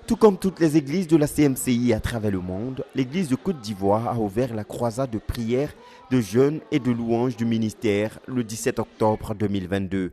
Tout comme toutes les églises de la CMCI à travers le monde, l'église de Côte d'Ivoire a ouvert la croisade de prière, de jeûne et de louange du ministère le 17 octobre 2022.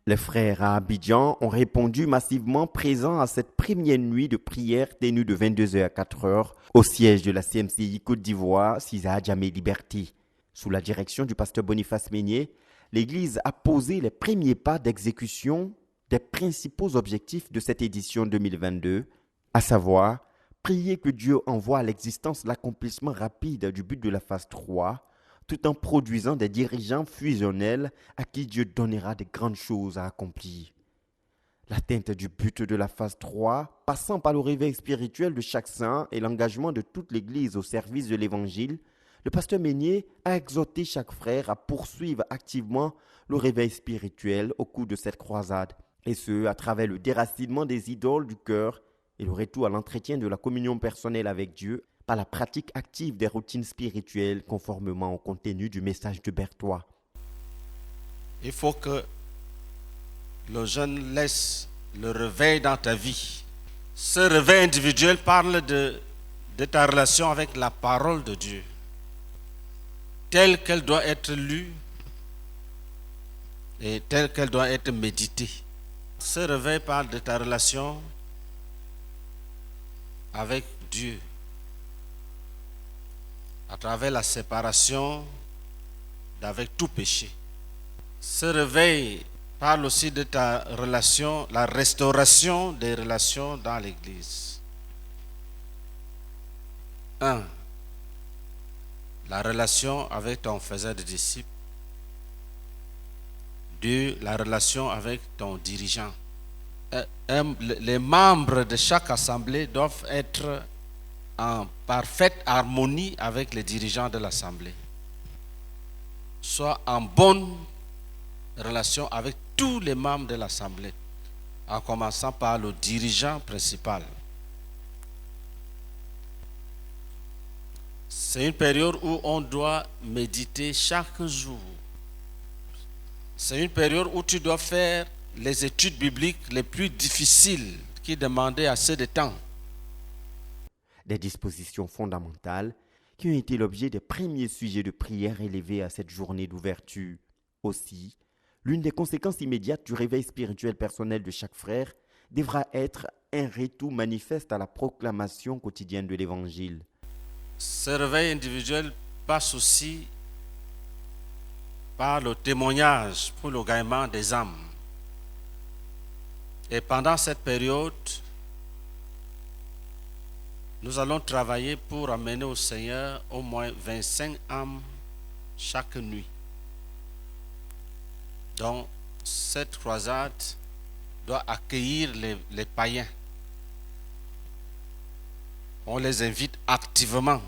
Les frères à Abidjan ont répondu massivement présents à cette première nuit de prière tenue de 22h à 4h au siège de la CMCI Côte d'Ivoire, Cisa Djamé Liberty. Sous la direction du pasteur Boniface Meignet, l'église a posé les premiers pas d'exécution des principaux objectifs de cette édition 2022, à savoir prier que Dieu envoie à l'existence l'accomplissement rapide du but de la phase 3, tout en produisant des dirigeants fusionnels à qui Dieu donnera de grandes choses à accomplir. L'atteinte du but de la phase 3, passant par le réveil spirituel de chaque saint et l'engagement de toute l'Église au service de l'Évangile, le pasteur Meignet a exhorté chaque frère à poursuivre activement le réveil spirituel au cours de cette croisade, et ce, à travers le déracinement des idoles du cœur et le retour à l'entretien de la communion personnelle avec Dieu par la pratique active des routines spirituelles conformément au contenu du message de Berthois. Il faut que le jeune laisse le réveil dans ta vie. Ce réveil individuel parle de ta relation avec la parole de Dieu, telle qu'elle doit être lue et telle qu'elle doit être méditée. Ce réveil parle de ta relation avec Dieu à travers la séparation d'avec tout péché. Ce réveil parle aussi de ta relation, la restauration des relations dans l'Église. 1. La relation avec ton faiseur de disciples. 2. La relation avec ton dirigeant. Les membres de chaque assemblée doivent être en parfaite harmonie avec les dirigeants de l'assemblée, soit en bonne relation avec tous les membres de l'assemblée, en commençant par le dirigeant principal. C'est une période où on doit méditer chaque jour. C'est une période où tu dois faire les études bibliques les plus difficiles qui demandaient assez de temps. Des dispositions fondamentales qui ont été l'objet des premiers sujets de prière élevés à cette journée d'ouverture. Aussi, l'une des conséquences immédiates du réveil spirituel personnel de chaque frère devra être un retour manifeste à la proclamation quotidienne de l'Évangile. Ce réveil individuel passe aussi par le témoignage pour le gagnement des âmes. Et pendant cette période, nous allons travailler pour amener au Seigneur au moins 25 âmes chaque nuit. Donc, cette croisade doit accueillir les païens. On les invite activement.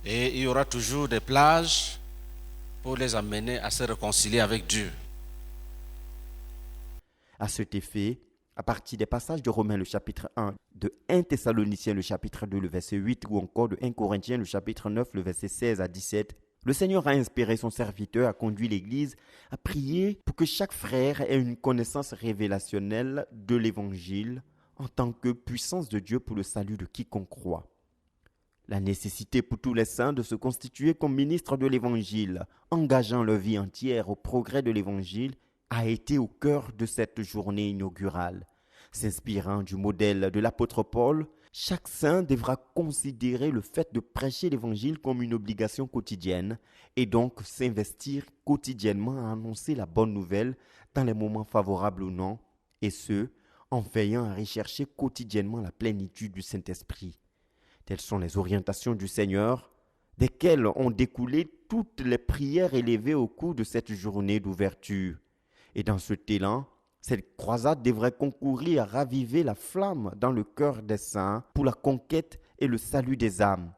Et il y aura toujours des plages pour les amener à se réconcilier avec Dieu. À cet effet, à partir des passages de Romains le chapitre 1, de 1 Thessaloniciens le chapitre 2 le verset 8 ou encore de 1 Corinthiens le chapitre 9 le verset 16 à 17, le Seigneur a inspiré son serviteur à conduire l'Église à prier pour que chaque frère ait une connaissance révélationnelle de l'Évangile en tant que puissance de Dieu pour le salut de quiconque croit. La nécessité pour tous les saints de se constituer comme ministres de l'Évangile, engageant leur vie entière au progrès de l'Évangile, a été au cœur de cette journée inaugurale. S'inspirant du modèle de l'apôtre Paul, chaque saint devra considérer le fait de prêcher l'Évangile comme une obligation quotidienne et donc s'investir quotidiennement à annoncer la bonne nouvelle dans les moments favorables ou non, et ce, en veillant à rechercher quotidiennement la plénitude du Saint-Esprit. Telles sont les orientations du Seigneur, desquelles ont découlé toutes les prières élevées au cours de cette journée d'ouverture. Et dans cet élan, cette croisade devrait concourir à raviver la flamme dans le cœur des saints pour la conquête et le salut des âmes,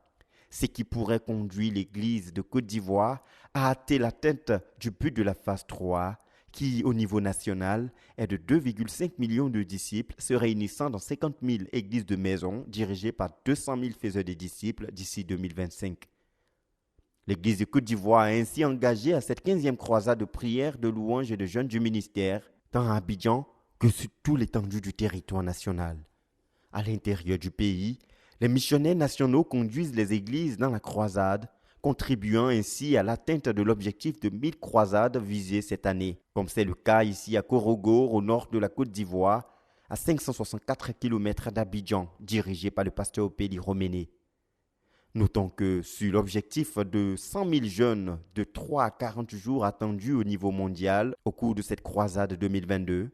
ce qui pourrait conduire l'Église de Côte d'Ivoire à hâter l'atteinte du but de la phase 3, qui, au niveau national, est de 2,5 millions de disciples se réunissant dans 50 000 églises de maison dirigées par 200 000 faiseurs de disciples d'ici 2025. L'Église de Côte d'Ivoire a ainsi engagé à cette 15e croisade de prière, de louange et de jeûne du ministère tant à Abidjan que sur tout l'étendue du territoire national. À l'intérieur du pays, les missionnaires nationaux conduisent les églises dans la croisade, contribuant ainsi à l'atteinte de l'objectif de 1000 croisades visées cette année, comme c'est le cas ici à Korogor, au nord de la Côte d'Ivoire, à 564 km d'Abidjan, dirigé par le pasteur Opéli Roméné. Notons que sur l'objectif de 100 000 jeunes de 3 à 40 jours attendus au niveau mondial au cours de cette croisade 2022,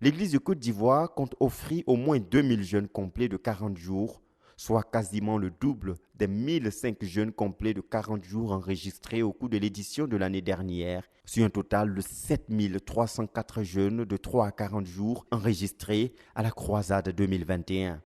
l'Église de Côte d'Ivoire compte offrir au moins 2000 jeûnes complets de 40 jours, soit quasiment le double des 1005 jeûnes complets de 40 jours enregistrés au cours de l'édition de l'année dernière, sur un total de 7304 jeûnes de 3 à 40 jours enregistrés à la croisade 2021.